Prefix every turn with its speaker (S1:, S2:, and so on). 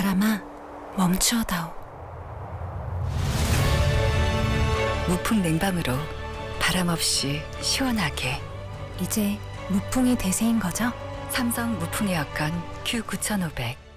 S1: 바람아, 멈추어다오.
S2: 무풍 냉방으로 바람 없이 시원하게.
S1: 이제 무풍이 대세인 거죠?
S2: 삼성 무풍 에어컨 Q9500.